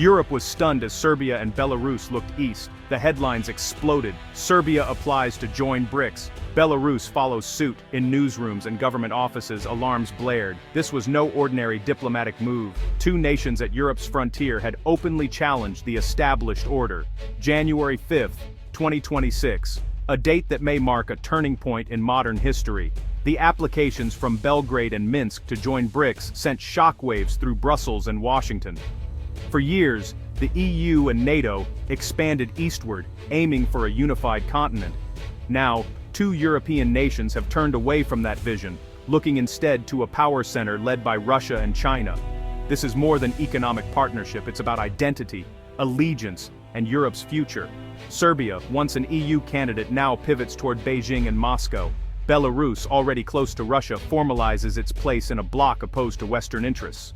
Europe was stunned as Serbia and Belarus looked east. The headlines exploded. Serbia applies to join BRICS. Belarus follows suit. In newsrooms and government offices, alarms blared. This was no ordinary diplomatic move. Two nations at Europe's frontier had openly challenged the established order. January 5th, 2026. A date that may mark a turning point in modern history. The applications from Belgrade and Minsk to join BRICS sent shockwaves through Brussels and Washington. For years, the EU and NATO expanded eastward, aiming for a unified continent. Now, two European nations have turned away from that vision, looking instead to a power center led by Russia and China. This is more than economic partnership, it's about identity, allegiance, and Europe's future. Serbia, once an EU candidate, now pivots toward Beijing and Moscow. Belarus, already close to Russia, formalizes its place in a bloc opposed to Western interests.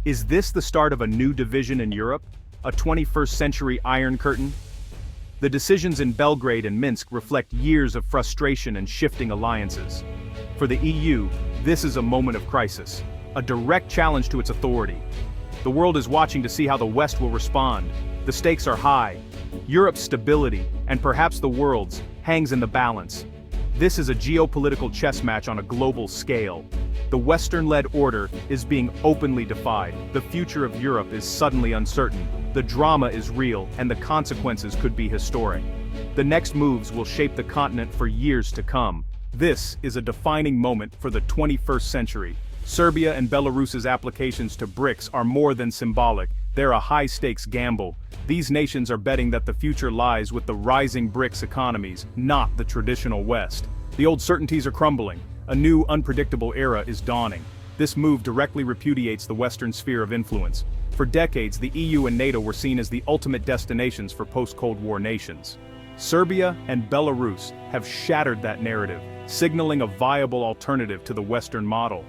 Is this the start of a new division in Europe? A 21st century Iron Curtain? The decisions in Belgrade and Minsk reflect years of frustration and shifting alliances. For the EU, this is a moment of crisis, a direct challenge to its authority. The world is watching to see how the West will respond. The stakes are high. Europe's stability, and perhaps the world's, hangs in the balance. This is a geopolitical chess match on a global scale. The Western-led order is being openly defied. The future of Europe is suddenly uncertain. The drama is real, and the consequences could be historic. The next moves will shape the continent for years to come. This is a defining moment for the 21st century. Serbia and Belarus's applications to BRICS are more than symbolic. They're a high-stakes gamble. These nations are betting that the future lies with the rising BRICS economies, not the traditional West. The old certainties are crumbling. A new, unpredictable era is dawning. This move directly repudiates the Western sphere of influence. For decades, the EU and NATO were seen as the ultimate destinations for post-Cold War nations. Serbia and Belarus have shattered that narrative, signaling a viable alternative to the Western model.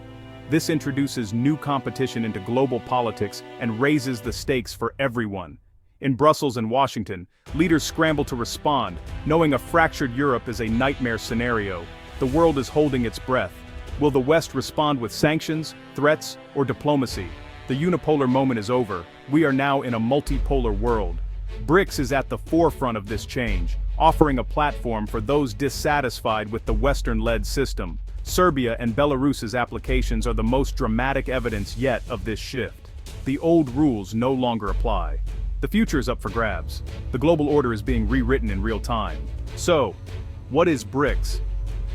This introduces new competition into global politics and raises the stakes for everyone. In Brussels and Washington, leaders scramble to respond, knowing a fractured Europe is a nightmare scenario. The world is holding its breath. Will the West respond with sanctions, threats, or diplomacy? The unipolar moment is over. We are now in a multipolar world. BRICS is at the forefront of this change, offering a platform for those dissatisfied with the Western-led system. Serbia and Belarus's applications are the most dramatic evidence yet of this shift. The old rules no longer apply. The future is up for grabs. The global order is being rewritten in real time. So, what is BRICS?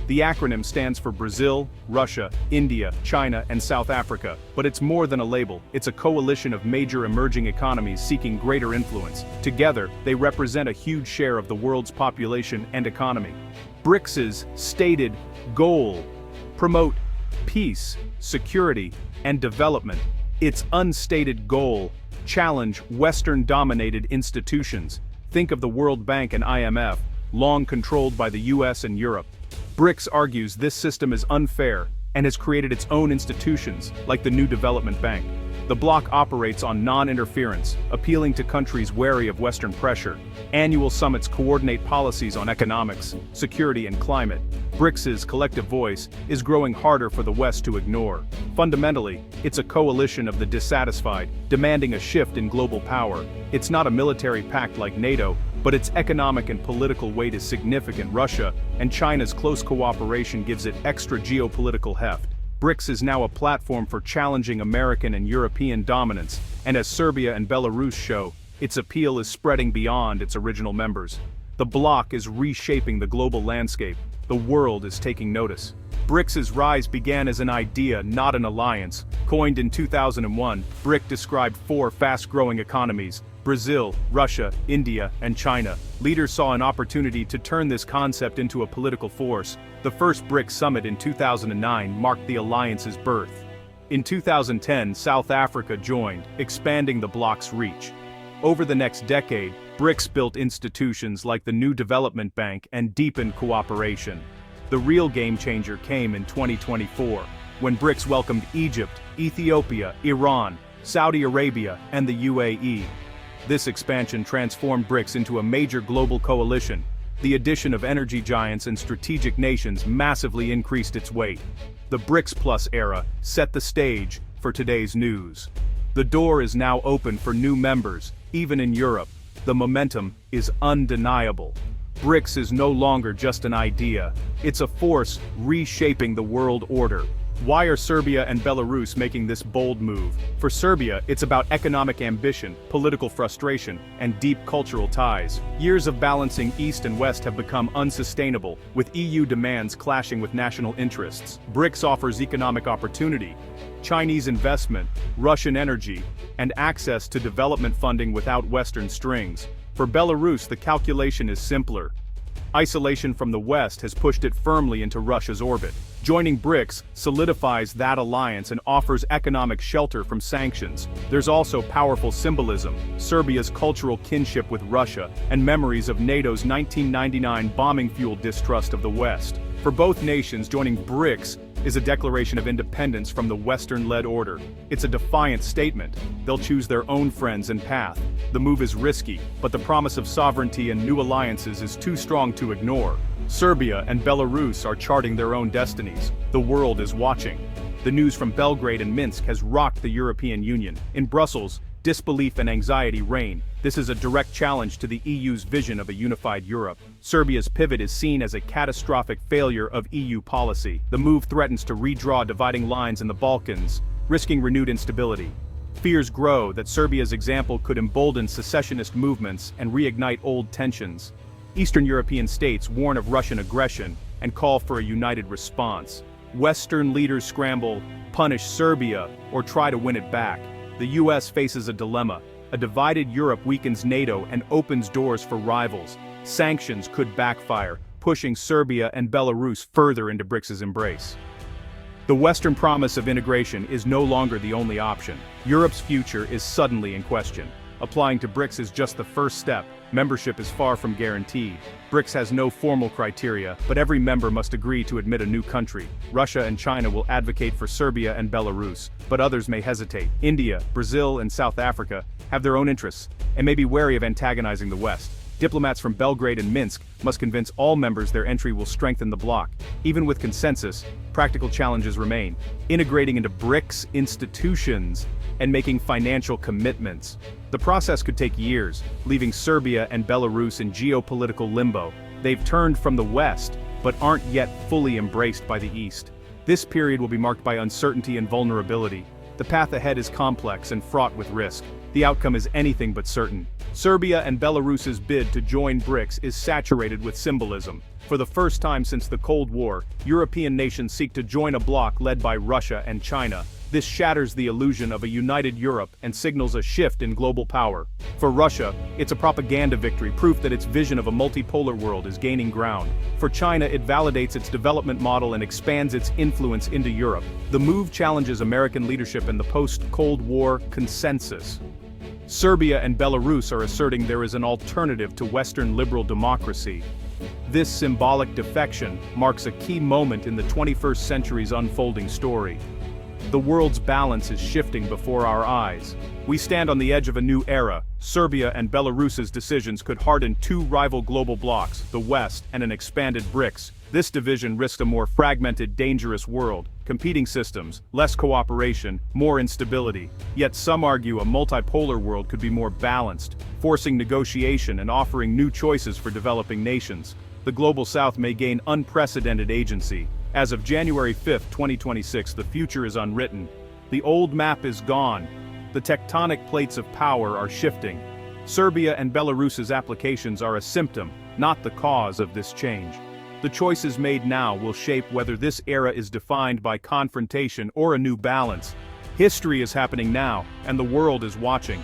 The acronym stands for Brazil, Russia, India, China, and South Africa, but it's more than a label. It's a coalition of major emerging economies seeking greater influence. Together, they represent a huge share of the world's population and economy. BRICS's stated goal: promote peace, security, and development. Its unstated goal: challenge Western-dominated institutions. Think of the World Bank and IMF, long controlled by the US and Europe. BRICS argues this system is unfair and has created its own institutions, like the New Development Bank. The bloc operates on non-interference, appealing to countries wary of Western pressure. Annual summits coordinate policies on economics, security, and climate. BRICS's collective voice is growing harder for the West to ignore. Fundamentally, it's a coalition of the dissatisfied, demanding a shift in global power. It's not a military pact like NATO, but its economic and political weight is significant. Russia and China's close cooperation gives it extra geopolitical heft. BRICS is now a platform for challenging American and European dominance, and as Serbia and Belarus show, its appeal is spreading beyond its original members. The bloc is reshaping the global landscape. The world is taking notice. BRICS's rise began as an idea, not an alliance. Coined in 2001, BRIC described four fast-growing economies: Brazil, Russia, India, and China. Leaders saw an opportunity to turn this concept into a political force. The first BRICS summit in 2009 marked the alliance's birth. In 2010, South Africa joined, expanding the bloc's reach. Over the next decade, BRICS built institutions like the New Development Bank and deepened cooperation. The real game changer came in 2024, when BRICS welcomed Egypt, Ethiopia, Iran, Saudi Arabia, and the UAE. This expansion transformed BRICS into a major global coalition. The addition of energy giants and strategic nations massively increased its weight. The BRICS Plus era set the stage for today's news. The door is now open for new members, even in Europe. The momentum is undeniable. BRICS is no longer just an idea, it's a force reshaping the world order. Why are Serbia and Belarus making this bold move? For Serbia, it's about economic ambition, political frustration, and deep cultural ties. Years of balancing East and West have become unsustainable, with EU demands clashing with national interests. BRICS offers economic opportunity, Chinese investment, Russian energy, and access to development funding without Western strings. For Belarus, the calculation is simpler. Isolation from the West has pushed it firmly into Russia's orbit. Joining BRICS solidifies that alliance and offers economic shelter from sanctions. There's also powerful symbolism, Serbia's cultural kinship with Russia, and memories of NATO's 1999 bombing-fueled distrust of the West. For both nations, joining BRICS is a declaration of independence from the Western-led order. It's a defiant statement. They'll choose their own friends and path. The move is risky, but the promise of sovereignty and new alliances is too strong to ignore. Serbia and Belarus are charting their own destinies. The world is watching. The news from Belgrade and Minsk has rocked the European Union. In Brussels, disbelief and anxiety reign. This is a direct challenge to the EU's vision of a unified Europe. Serbia's pivot is seen as a catastrophic failure of EU policy. The move threatens to redraw dividing lines in the Balkans, risking renewed instability. Fears grow that Serbia's example could embolden secessionist movements and reignite old tensions. Eastern European states warn of Russian aggression and call for a united response. Western leaders scramble, punish Serbia, or try to win it back. The US faces a dilemma. A divided Europe weakens NATO and opens doors for rivals. Sanctions could backfire, pushing Serbia and Belarus further into BRICS' embrace. The Western promise of integration is no longer the only option. Europe's future is suddenly in question. Applying to BRICS is just the first step. Membership is far from guaranteed. BRICS has no formal criteria, but every member must agree to admit a new country. Russia and China will advocate for Serbia and Belarus, but others may hesitate. India, Brazil, and South Africa have their own interests, and may be wary of antagonizing the West. Diplomats from Belgrade and Minsk must convince all members their entry will strengthen the bloc. Even with consensus, practical challenges remain. Integrating into BRICS institutions and making financial commitments. The process could take years, leaving Serbia and Belarus in geopolitical limbo. They've turned from the West, but aren't yet fully embraced by the East. This period will be marked by uncertainty and vulnerability. The path ahead is complex and fraught with risk. The outcome is anything but certain. Serbia and Belarus's bid to join BRICS is saturated with symbolism. For the first time since the Cold War, European nations seek to join a bloc led by Russia and China. This shatters the illusion of a united Europe and signals a shift in global power. For Russia, it's a propaganda victory, proof that its vision of a multipolar world is gaining ground. For China, it validates its development model and expands its influence into Europe. The move challenges American leadership and the post-Cold War consensus. Serbia and Belarus are asserting there is an alternative to Western liberal democracy. This symbolic defection marks a key moment in the 21st century's unfolding story. The world's balance is shifting before our eyes. We stand on the edge of a new era. Serbia and Belarus's decisions could harden two rival global blocs, the West and an expanded BRICS. This division risks a more fragmented, dangerous world. Competing systems, less cooperation, more instability. Yet some argue a multipolar world could be more balanced, forcing negotiation and offering new choices for developing nations. The Global South may gain unprecedented agency. As of January 5, 2026, the future is unwritten. The old map is gone. The tectonic plates of power are shifting. Serbia and Belarus's applications are a symptom, not the cause of this change. The choices made now will shape whether this era is defined by confrontation or a new balance. History is happening now, and the world is watching.